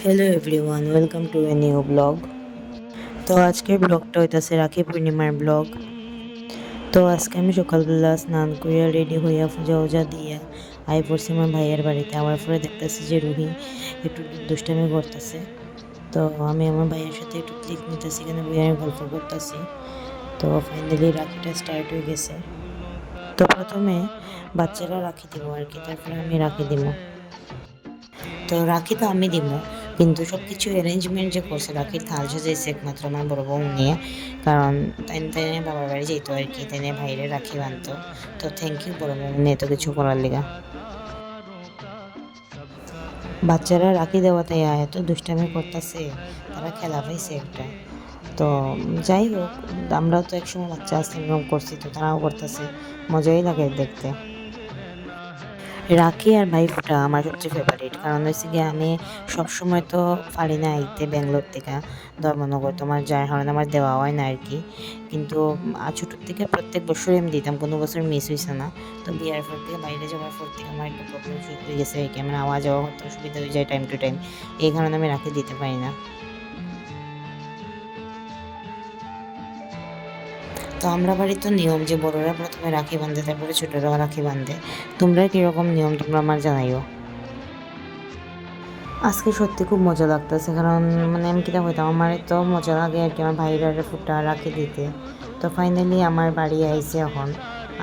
Hello everyone, welcome to a new blog. তো আজকের ব্লগটা হইতাছে রাখি পূর্ণিমার ব্লগ। তো আজকে আমি সকালবেলা স্নান করিয়া রেডি হইয়া পূজা উজা দিয়া আই পড়ছি আমার ভাইয়ের বাড়িতে। আমার পরে দেখতেছি যে রুহি একটু দুষ্টামি করতেছে। তো আমি আমার ভাইয়ের সাথে একটু ক্লিক নিতেছি, এখানে বইয়া গল্প করতেছি। তো ফাইনালি রাখিটা স্টার্ট হয়ে গেছে। তো প্রথমে বাচ্চারা রাখি দিব আর কি, তারপরে আমি রাখি দিব। তো রাখি তো আমি দিব, কিন্তু সব কিছু অ্যারেঞ্জমেন্ট যে করছে, রাখির থাল সাজাইছে একমাত্র আমার বড় বউ নিয়ে। কারণ তাই তাই বাবার বাড়ি যেত আর কি, তাই ভাইরে রাখি বানতো। তো থ্যাংক ইউ বড় বউ নিয়ে এত কিছু করার লিগা। বাচ্চারা রাখি দেওয়াতে এত দুষ্টামি করতেছে, তারা খেলা পাইছে একটা। তো যাই হোক, আমরাও তো একসময় বাচ্চা আসতে এরকম করছি, তো তারাও করতেছে, মজাই লাগে দেখতে। রাখি আর ভাইফোঁটা আমার সবচেয়ে ফেভারিট, কারণ হচ্ছে গিয়ে আমি সবসময় তো পারি না আইতে ব্যাঙ্গালোর থেকে ধর্মনগর, তোমার যার কারণে আমার দেওয়া হয় না আর কি। কিন্তু ছোটোর থেকে প্রত্যেক বছরই আমি দিতাম, কোনো বছর মিস হয়েছে না। তো বিয়ার পর থেকে বাইরে যাওয়ার পর থেকে আমার একটু প্রবলেম শুরু হয়ে গেছে আর কি, আমার আওয়া যাওয়া করতে অসুবিধা হয়ে যায় টাইম টু টাইম, এই কারণে আমি রাখি দিতে পারি না। তো আমরা বাড়ির তো নিয়ম যে বড়রা প্রথমে রাখি বাঁধে, তারপরে ছোটরাও রাখি বাঁধে। তোমরা কীরকম নিয়ম তোমরা আমার জানাইও। আজকে সত্যি খুব মজা লাগতেছে, কারণ মানে আমি কিটা হইতাম, আমার তো মজা লাগে আর কি আমার ভাইয়ের ফুটা রাখি দিতে। তো ফাইনালি আমার বাড়ি আইছে, এখন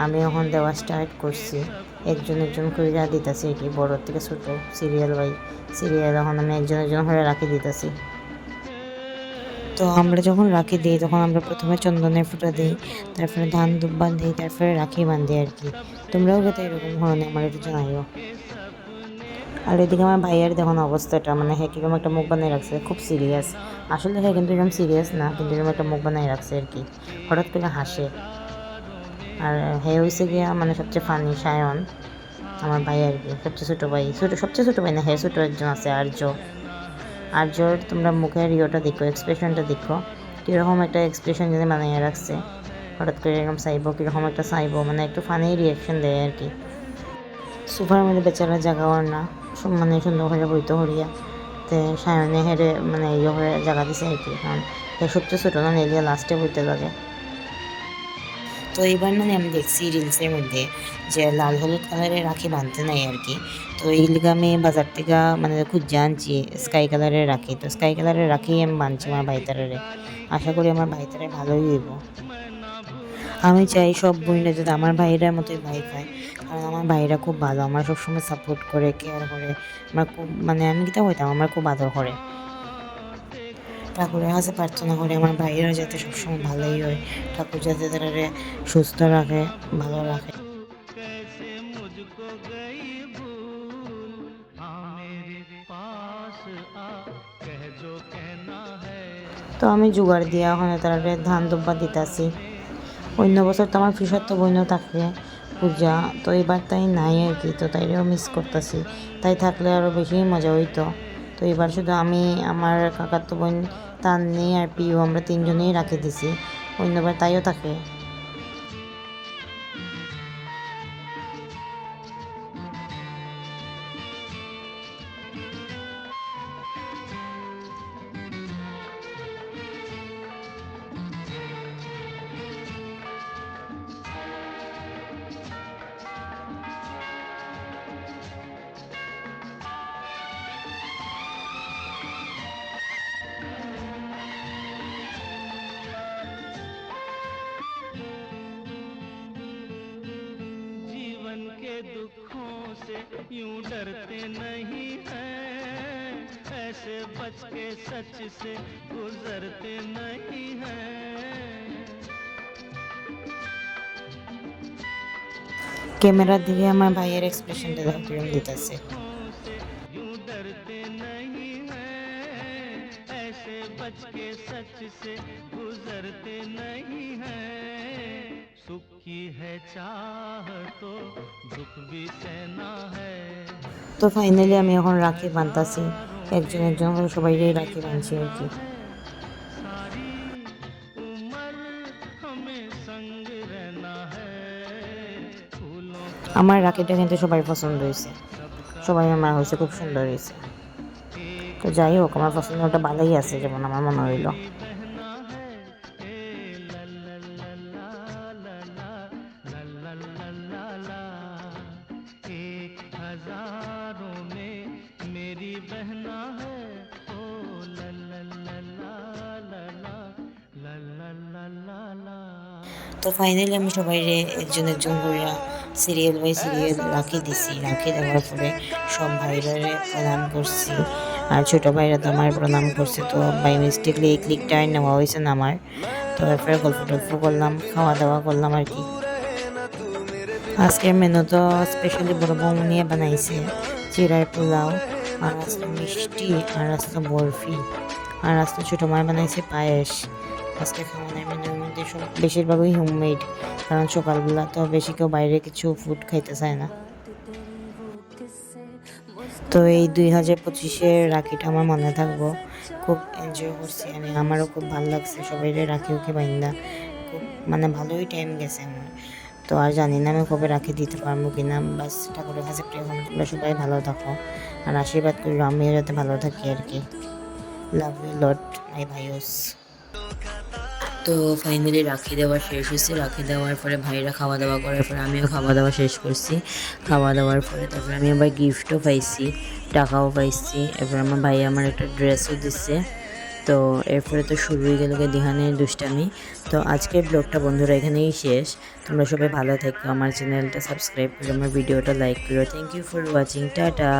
আমি এখন দেওয়া স্টার্ট করছি, একজন একজন করে দিতেছি আর কি, বড়োর থেকে ছোটো সিরিয়াল বাই সিরিয়াল। এখন আমি একজন একজন করে রাখি দিতেছি। তো আমরা যখন রাখি দিই তখন আমরা প্রথমে চন্দনের ফুটা দিই, তারপরে ধান দুব্বা দিই, তারপরে রাখি বাঁধি আর কি। তোমরাও যাতে এরকম ধরনের আমার একটু জানাইও। আর এদিকে আমার ভাইয়ার দেখুন অবস্থাটা, মানে হ্যাঁ কীরকম একটা মুখ বানিয়ে রাখছে, খুব সিরিয়াস। আসলে হ্যাঁ কিন্তু এরকম সিরিয়াস না, কিন্তু এরকম একটা মুখ বানিয়ে রাখছে আর কি, হঠাৎ করে হাসে। আর হ্যাঁ হয়েছে গিয়া মানে সবচেয়ে ফানি সায়ন, আমার ভাই আর কি, সবচেয়ে ছোটো ভাই, সবচেয়ে ছোটো ভাই না, হ্যাঁ ছোটো একজন আছে আর্য। আর্যর তোমরা মুখের ইয়েটা দেখো, এক্সপ্রেশনটা দেখো, কীরকম একটা এক্সপ্রেশন যদি বানিয়ে রাখছে, হঠাৎ করে এরকম চাইবো, কীরকম একটা চাইবো, মানে একটু ফানি রিয়াকশন দেয় আর কি। সোফার মধ্যে বেচারা জাগাওয়ার না, মানে সুন্দর করে বইতে হরিয়া তে সায়নে হেরে মানে ইয়ে হয়ে জায়গা দিছে আর কি, কারণ সবচেয়ে ছোটো না, এলিয়া লাস্টে বইতে লাগে। তো এবার মানে আমি দেখছি রিলসের মধ্যে যে লাল হলুদ কালারের রাখি বাঁধতে নাই আর কি। তো এইগুলো আমি বাজার থেকে মানে খুঁজে আনছি স্কাই কালারের রাখি। তো স্কাই কালারের রাখি আমি বাঁধছি আমার ভাইতারে, আশা করি আমার ভাইতারে ভালোই হইব। আমি চাই সব বোনেরা যদি আমার ভাইয়ের মতোই ভাই পায়, কারণ আমার ভাইরা খুব ভালো, আমার সবসময় সাপোর্ট করে, কেয়ার করে। আমার খুব মানে আমি কিতা হইতাম, আমার খুব আদর করে। ঠাকুরের কাছে প্রার্থনা করি আমার ভাইয়েরা যাতে সবসময় ভালোই হয়, ঠাকুর যাতে তারা সুস্থ রাখে, ভালো রাখে। তো আমি জোগাড় দিয়া ওখানে তারা ধান দুব্বা দিতেছি। অন্য বছর তো আমার তো বইনও থাকে পূজা, তো এবার তাই নাই আর কি, তো তাইরেও মিস করতেছি। তাই থাকলে আরও বেশি মজা হইতো। তো এবার শুধু আমি, আমার কাকাতো বোন তান্নি আর পিউ, আমরা তিনজনেই রাখি দিছি, অন্যবার তাইও থাকে। के दुखों से यूं डरते नहीं हैं, ऐसे बच के सच से गुजरते नहीं हैं। ক্যামেরার দিকে আমার ভাইয়ের এক্সপ্রেশনটা দেখো কিরকম দিতেছে। यूं डरते नहीं हैं, ऐसे बच के सच से गुजरते नहीं हैं। सुख की है चाह तो दुख भी सहना है। তো ফাইনালি আমি এখন রাখি বাঁধতাছি, একজন একজন করে সবাইকেই রাখি বাঁধছি আর কি। আমার রাখিটা কিন্তু সবাই পছন্দ হয়েছে, সবাই আমার হয়েছে খুব সুন্দর হয়েছে। তো যাই হোক আমার পছন্দটা ভালোই আছে যেমন আমার মনে হইলো। তো ফাইনালি আমি সবাই একজন একজন করে সিরিয়াল বাই সিরিয়াল রাখি দিছি, রাখি দেওয়ার পরে সব ভাইরা প্রণাম করছি, আর ছোটো ভাইরা তো আমার প্রণাম করছে। তো বাই মিস্টেকলি এই ক্লিকটা নেওয়া হয়েছে না আমার। তো এরপরে গল্প টল্প করলাম, খাওয়া দাওয়া করলাম আর কি। আজকের মেনু তো স্পেশালি বড় বউ নিয়ে বানাইছে চিড়ার পোলাও, আর আজকে মিষ্টি, আর আজকে বরফি, আর আজকে ছোটো মায় বানাইছে পায়েস। আজকে খাওয়ানোর মেনুর মধ্যে সব বেশিরভাগই হোমমেড, কারণ সকালবেলা তো বেশি কেউ বাইরে কিছু ফুড খাইতে চায় না। তো এই 2025-এর রাখিটা আমার মনে থাকবো, খুব এনজয় করছি আমি, আমারও খুব ভালো লাগছে সবাই রাখি ওকে বাইন্দা, খুব মানে ভালোই টাইম গেছে আমার। তো আর জানি না আমি কবে রাখি দিতে পারবো কিনা, বাস ঠাকুরের কাছে প্রেরণ করলে সবাই ভালো থাকো আর আশীর্বাদ করলো আমিও যাতে ভালো থাকি আর কি। লাভ ইউ লট মাই ভাইওস। তো ফাইনালি রাখি দেওয়া শেষ হয়েছে, রাখি দেওয়ার পরে ভাইরা খাওয়া দাওয়া করার পরে আমিও খাওয়া দাওয়া শেষ করছি। খাওয়া দাওয়ার পরে তারপরে আমি আবার গিফটও পাইছি, টাকাও পাইছি, এরপর আমার ভাই আমার একটা ড্রেসও দিচ্ছে। তো এরপরে তো শুরু হয়ে গেল দিহানের দুষ্টামি। তো আজকের ব্লগটা বন্ধুরা এখানেই শেষ। তোমরা সবাই ভালো থেকো, আমার চ্যানেলটা সাবস্ক্রাইব করো, আমার ভিডিওটা লাইক করো। Thank you for watching, tata.